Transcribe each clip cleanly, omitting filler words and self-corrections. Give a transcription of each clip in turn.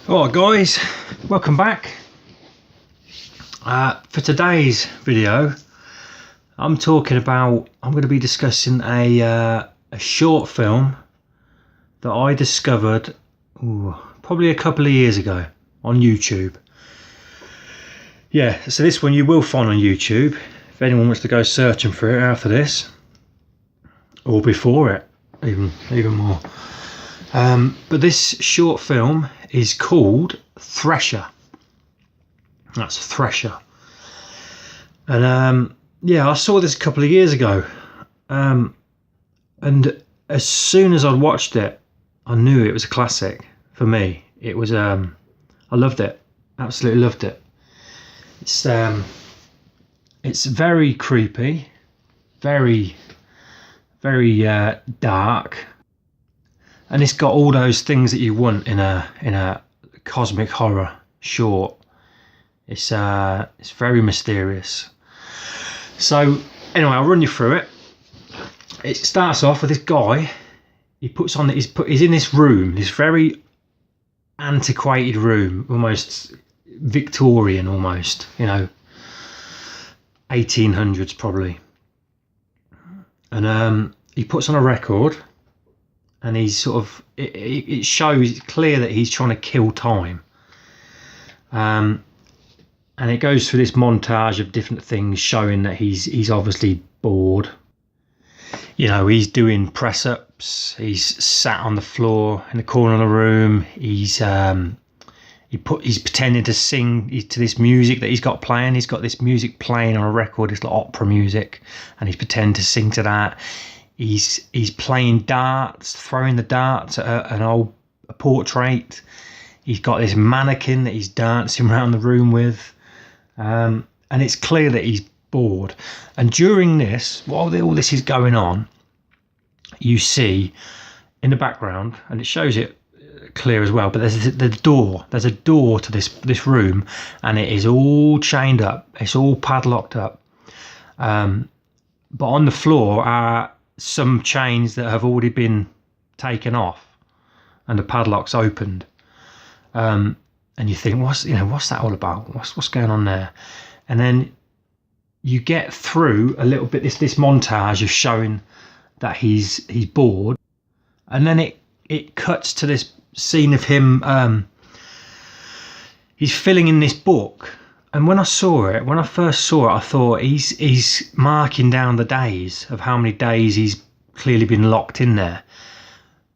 Alright guys, welcome back. For today's video I'm going to be discussing a short film that I discovered probably a couple of years ago on YouTube. Yeah, so this one you will find on YouTube if anyone wants to go searching for it after this, or before it, even more. But this short film is called THRESHER. That's THRESHER. And yeah, I saw this a couple of years ago, and as soon as I'd watched it, I knew it was a classic for me. It was I loved it, absolutely loved it. It's very creepy, very dark, and it's got all those things that you want in a cosmic horror short. It's very mysterious. So anyway, I'll run you through it. It starts off with this guy. He's in this room, this very antiquated room, almost Victorian, almost, 1800s probably. And he puts on a record, and he's sort of, it shows clear that he's trying to kill time. And it goes through this montage of different things showing that he's obviously bored. He's doing press-ups, he's sat on the floor in the corner of the room, he's pretending to sing to this music that he's got playing. He's got this music playing on a record, it's like opera music, and he's pretending to sing to that. He's playing darts, throwing the darts at a portrait. He's got this mannequin that he's dancing around the room with, and it's clear that he's bored. And during this, while all this is going on, you see in the background, and it shows it clear as well, but there's a door to this room, and it is all chained up, it's all padlocked up, but on the floor are some chains that have already been taken off, and the padlock's opened. And you think, what's that all about? What's going on there? And then you get through a little bit this montage of showing that he's bored, and then it cuts to this scene of him. He's filling in this book, and when I first saw it, I thought he's marking down the days of how many days he's clearly been locked in there.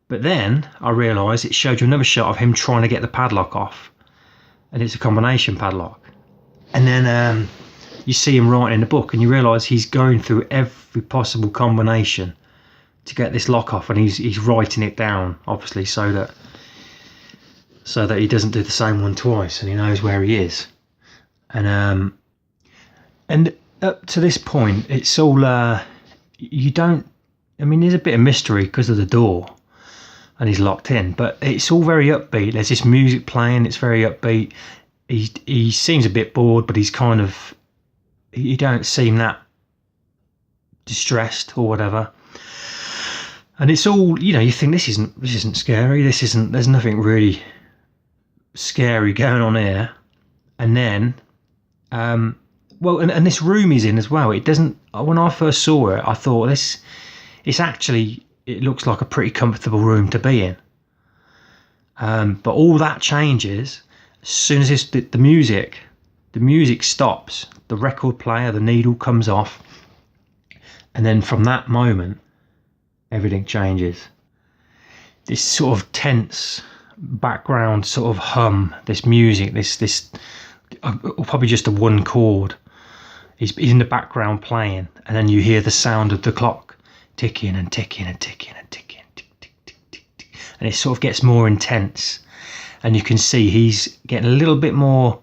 But then I realised it showed you another shot of him trying to get the padlock off, and it's a combination padlock. And then you see him writing in the book, and you realise he's going through every possible combination to get this lock off, and he's writing it down, obviously, so that he doesn't do the same one twice, and he knows where he is. And up to this point, it's all there's a bit of mystery because of the door, and he's locked in, but it's all very upbeat. There's this music playing, it's very upbeat. He seems a bit bored, but he's he don't seem that distressed or whatever. And it's all, you think this isn't scary, there's nothing really scary going on here. And then and this room he's in as well, it doesn't, when I first saw it, I thought it looks like a pretty comfortable room to be in. But all that changes as soon as the music stops, the record player, the needle comes off, and then from that moment everything changes. This sort of tense background sort of hum, this music, this probably just a one chord is in the background playing, and then you hear the sound of the clock ticking and ticking and ticking and ticking, tick, tick, tick, tick, tick. And it sort of gets more intense, and you can see he's getting a little bit more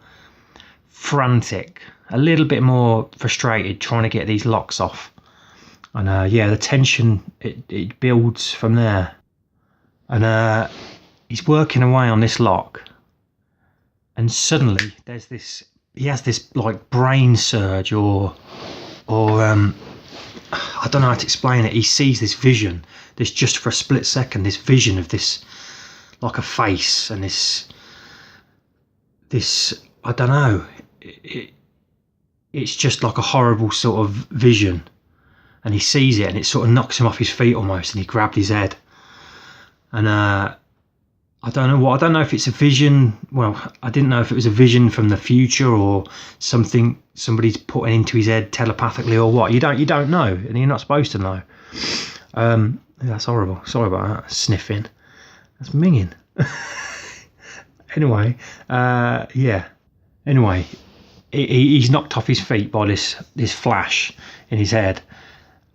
frantic, a little bit more frustrated, trying to get these locks off. And the tension, it builds from there. And he's working away on this lock, and suddenly he has this like brain surge, or I don't know how to explain it. He sees this vision, just for a split second, this vision of this, like a face, and this this, I don't know, it's just like a horrible sort of vision, and he sees it and it sort of knocks him off his feet almost, and he grabbed his head. And I don't know if it's a vision. Well, I didn't know if it was a vision from the future or something somebody's putting into his head telepathically or what. You don't know, and you're not supposed to know. That's horrible. Sorry about that. Sniffing. That's minging. Anyway, yeah. Anyway, he's knocked off his feet by this flash in his head,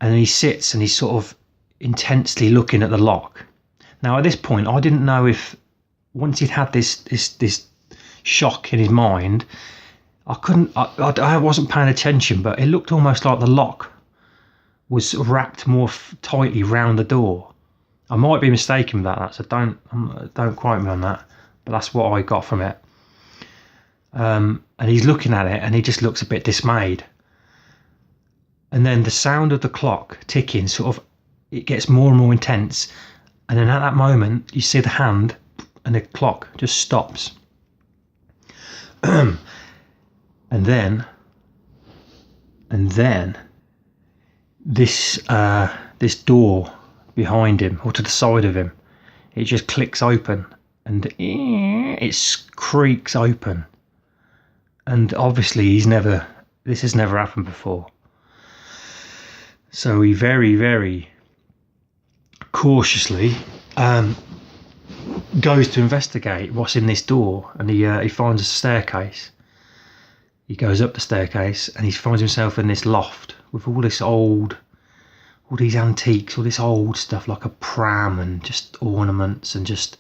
and then he sits and he's sort of intensely looking at the lock. Now, at this point, I didn't know if once he'd had this shock in his mind, I wasn't paying attention, but it looked almost like the lock was wrapped more tightly round the door. I might be mistaken with that, so don't quote me on that, but that's what I got from it. And he's looking at it, and he just looks a bit dismayed. And then the sound of the clock ticking it gets more and more intense. And then at that moment, you see the hand, and the clock just stops. and then this door behind him, or to the side of him, it just clicks open, and it creaks open. And obviously, this has never happened before. So he very, very cautiously goes to investigate what's in this door, and he finds a staircase. He goes up the staircase, and he finds himself in this loft with all these antiques, all this old stuff like a pram, and just ornaments, and just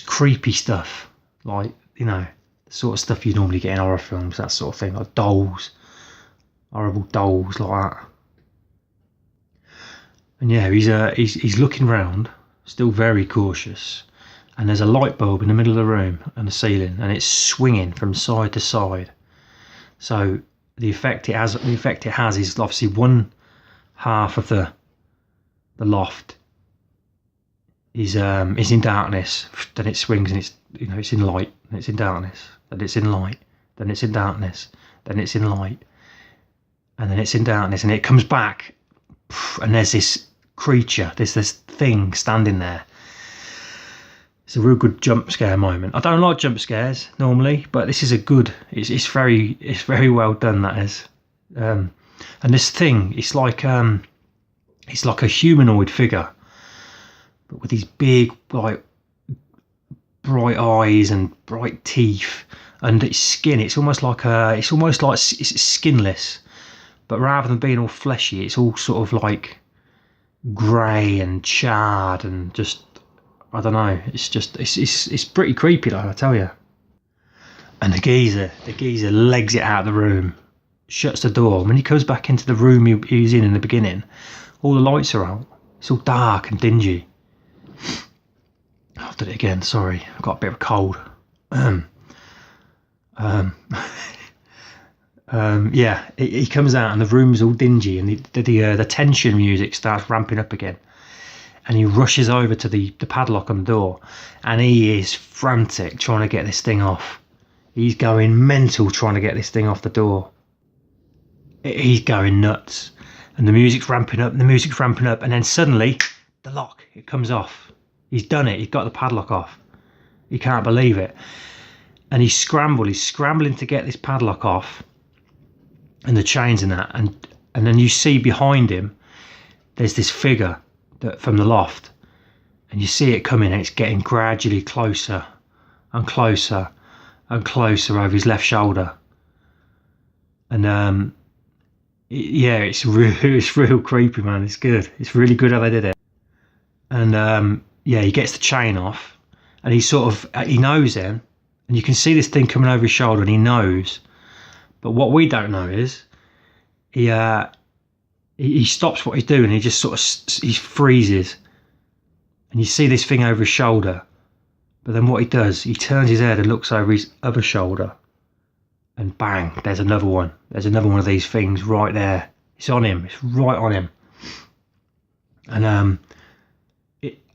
creepy stuff, like, you know, the sort of stuff you normally get in horror films, that sort of thing, like dolls, horrible dolls like that. And yeah, he's looking round, still very cautious, and there's a light bulb in the middle of the room and the ceiling, and it's swinging from side to side. So the effect it has is obviously one half of the loft is in darkness, then it swings, and it's in light, and it's in darkness, then it's in light, then it's in darkness, then it's in light, and then it's in darkness, and it comes back, and there's this creature, this thing standing there. It's a real good jump scare moment. I don't like jump scares normally, but this is it's very well done, that is. And this thing, it's like a humanoid figure, but with these big, like, bright eyes and bright teeth, and its skin, it's almost like it's skinless, but rather than being all fleshy, it's all sort of like grey and charred, and just, I don't know, it's pretty creepy, though, I tell you. And the geezer legs it out of the room, shuts the door. When he comes back into the room he was in the beginning, all the lights are out. It's all dark and dingy. I did it again, sorry, I've got a bit of a cold. Yeah, he comes out and the room's all dingy, and the tension music starts ramping up again, and he rushes over to the padlock on the door, and he is frantic trying to get this thing off. He's going mental trying to get this thing off the door. He's going nuts, and the music's ramping up, and then suddenly the lock, it comes off. He's done it, he's got the padlock off. He can't believe it, and he's scrambling to get this padlock off, and the chains and that, and then you see behind him there's this figure from the loft, and you see it coming, and it's getting gradually closer and closer and closer over his left shoulder. And it's real creepy, man. It's good. It's really good how they did it. And he gets the chain off, and he knows then, and you can see this thing coming over his shoulder, and he knows. But what we don't know is he stops what he's doing. He just he freezes, and you see this thing over his shoulder. But then what he does, he turns his head and looks over his other shoulder, and bang, there's another one. There's another one of these things right there. It's on him. It's right on him. And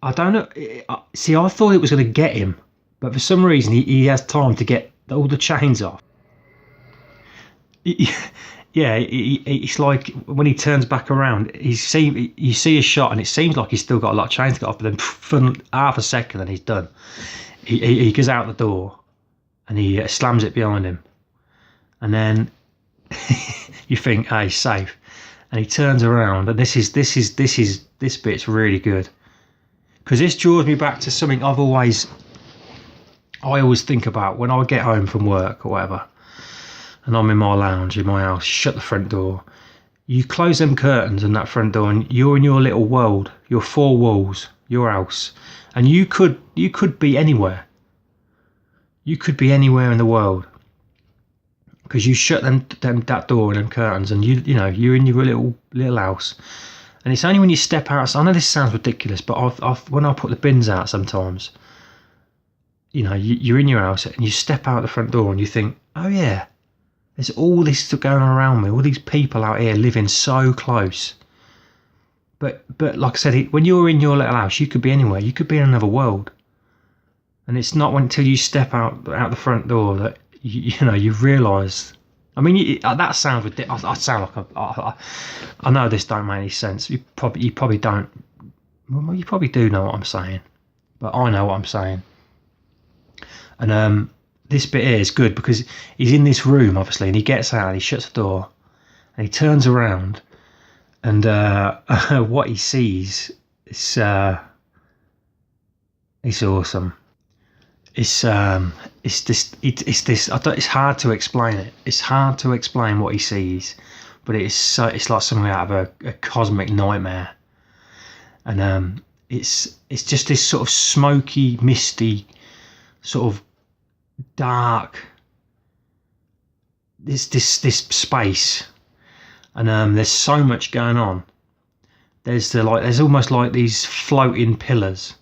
I don't know. I thought it was going to get him, but for some reason he has time to get all the chains off. Yeah, it's like when he turns back around, you see a shot, and it seems like he's still got a lot of chains to get off, but then for half a second, and he's done. He goes out the door, and he slams it behind him, and then you think, "Hey, he's safe," and he turns around, and this bit's really good, because this draws me back to something I always think about when I get home from work or whatever. And I'm in my lounge in my house, shut the front door. You close them curtains and that front door, and you're in your little world, your four walls, your house. And you could be anywhere. You could be anywhere in the world. Because you shut that door and them curtains, and you're in your little house. And it's only when you step out. I know this sounds ridiculous, but when I put the bins out sometimes, you're in your house and you step out the front door and you think, oh yeah, there's all this stuff going on around me, all these people out here living so close. But like I said, when you're in your little house, you could be anywhere. You could be in another world. And it's not until you step out the front door that you realise. I mean, that sounds ridiculous. I sound like I know this don't make any sense. You probably don't. Well, you probably do know what I'm saying, but I know what I'm saying. And this bit here is good because he's in this room, obviously, and he gets out and he shuts the door and he turns around, and what he sees is it's awesome. It's this. It's hard to explain it. It's hard to explain what he sees, but it's like something out of a cosmic nightmare. And it's just this sort of smoky, misty, sort of dark. This space, and there's so much going on. There's almost like these floating pillars.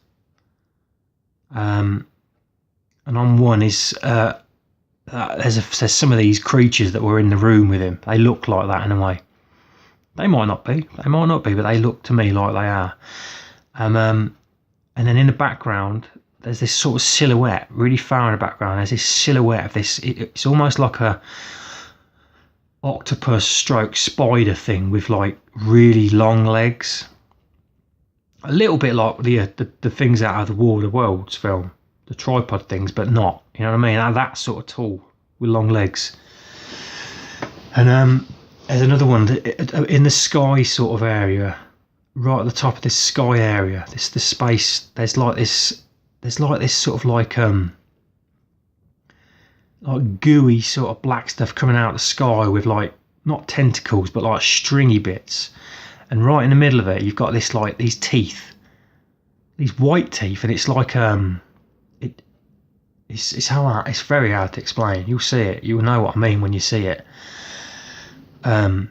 And on one is there's some of these creatures that were in the room with him. They look like that in a way. They might not be, but they look to me like they are. And then in the background, there's this sort of silhouette, really far in the background. There's this silhouette of this. It's almost like a octopus stroke spider thing with like really long legs. A little bit like the things out of the War of the Worlds film, the tripod things, but not. You know what I mean? That sort of tall with long legs. And there's another one in the sky sort of area, right at the top of this sky area. The space. There's like this sort of like gooey sort of black stuff coming out of the sky with like not tentacles but like stringy bits. And right in the middle of it, you've got this like these teeth, these white teeth, and it's like it's very hard to explain. You'll see it. You'll know what I mean when you see it. And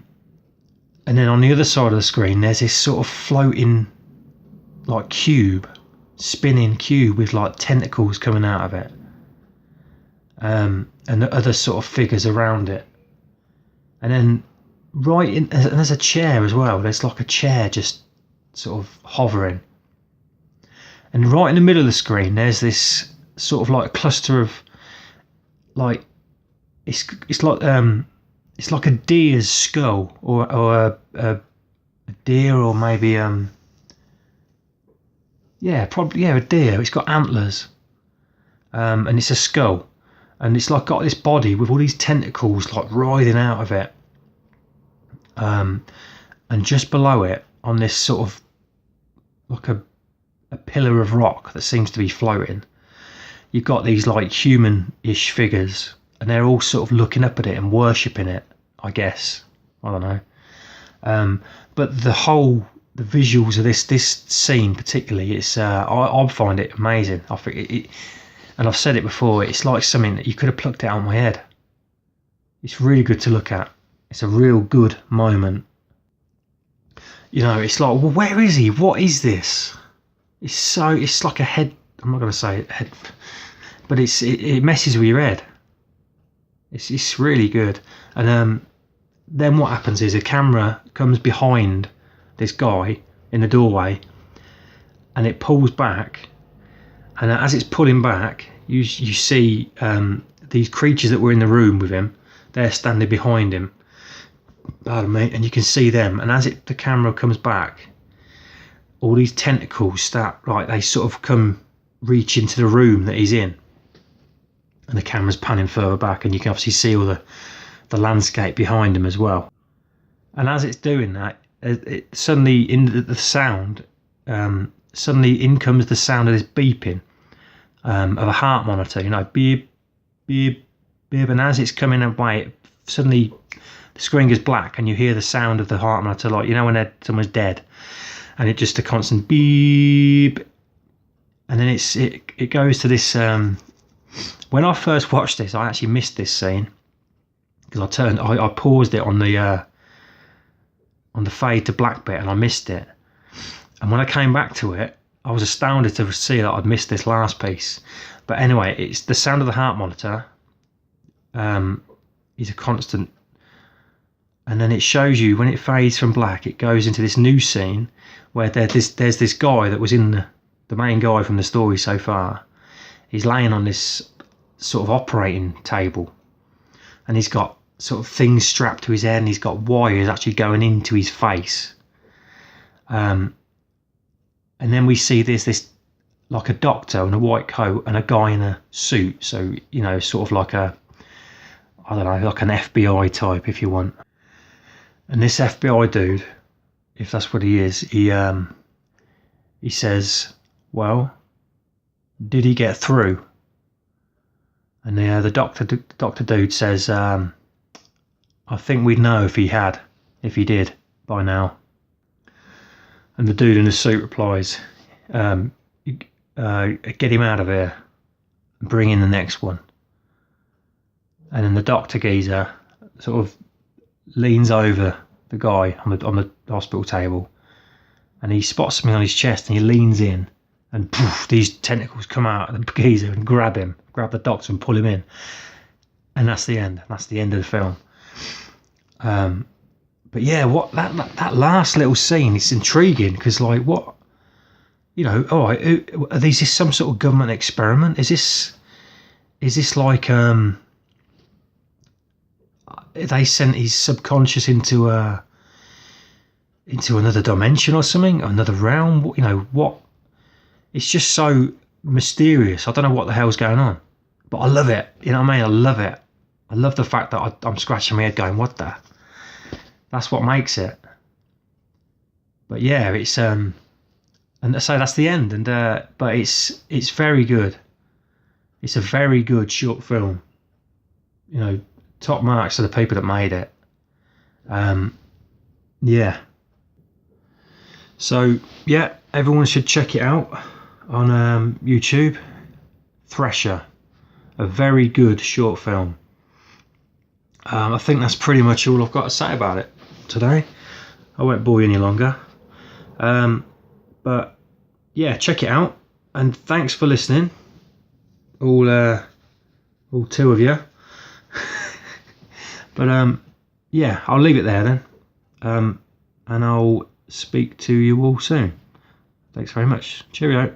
then on the other side of the screen, there's this sort of floating like spinning cube with like tentacles coming out of it. And the other sort of figures around it. And then and there's a chair as well. There's like a chair just sort of hovering. And right in the middle of the screen, there's this sort of like a cluster of like it's like a deer's skull or a deer, or maybe a deer. It's got antlers, and it's a skull, and it's like got this body with all these tentacles like writhing out of it. And just below it, on this sort of like a pillar of rock that seems to be floating, you've got these like human-ish figures, and they're all sort of looking up at it and worshipping it, I guess. I don't know. But the visuals of this scene particularly, it's I find it amazing. I think it, and I've said it before, it's like something that you could have plucked it out of my head. It's really good to look at. It's a real good moment. It's like, well, where is he? What is this? It's like a head. I'm not going to say head, but it messes with your head. It's really good. And then what happens is a camera comes behind this guy in the doorway, and it pulls back. And as it's pulling back, you see these creatures that were in the room with him, they're standing behind him. Pardon me, and you can see them. And as the camera comes back, all these tentacles start, like, they sort of reach into the room that he's in, and the camera's panning further back, and you can obviously see all the landscape behind him as well. And as it's doing that, it suddenly, in the sound, suddenly in comes the sound of this beeping of a heart monitor, you know, beep, beep, beep. And as it's coming away, suddenly the screen goes black, and you hear the sound of the heart monitor, like, you know, when someone's dead, and it just a constant beep. And then it goes to this. When I first watched this, I actually missed this scene because I paused it on the fade to black bit, and I missed it. And when I came back to it, I was astounded to see that I'd missed this last piece. But anyway, it's the sound of the heart monitor. Is a constant, and then it shows you, when it fades from black, it goes into this new scene where there's this guy that was in the main guy from the story so far. He's laying on this sort of operating table, and he's got sort of things strapped to his head, and he's got wires actually going into his face. And then we see this like a doctor in a white coat and a guy in a suit. So, you know, sort of like I don't know, like an FBI type, if you want. And this FBI dude, if that's what he is, he says, well, did he get through? And the doctor dude says, I think we'd know if he did by now. And the dude in the suit replies, get him out of here and bring in the next one. And then the doctor geezer sort of leans over the guy on the hospital table, and he spots something on his chest, and he leans in, and poof, these tentacles come out of the geezer and grab the doctor and pull him in. And that's the end. That's the end of the film. But yeah, what that last little scene, it's intriguing, because, like, what, you know, all right, is this some sort of government experiment? Is this like they sent his subconscious into another dimension or something, another realm? You know what? It's just so mysterious. I don't know what the hell's going on, but I love it. You know what I mean? I love it. I love the fact that I'm scratching my head going, what the? That's what makes it. But yeah, it's and so that's the end. And but it's very good. It's a very good short film. You know, top marks to the people that made it. Yeah. So yeah, everyone should check it out on YouTube. Thresher, a very good short film. I think that's pretty much all I've got to say about it today. I won't bore you any longer. But yeah, check it out, and thanks for listening. All two of you. But yeah, I'll leave it there then. And I'll speak to you all soon. Thanks very much. Cheerio.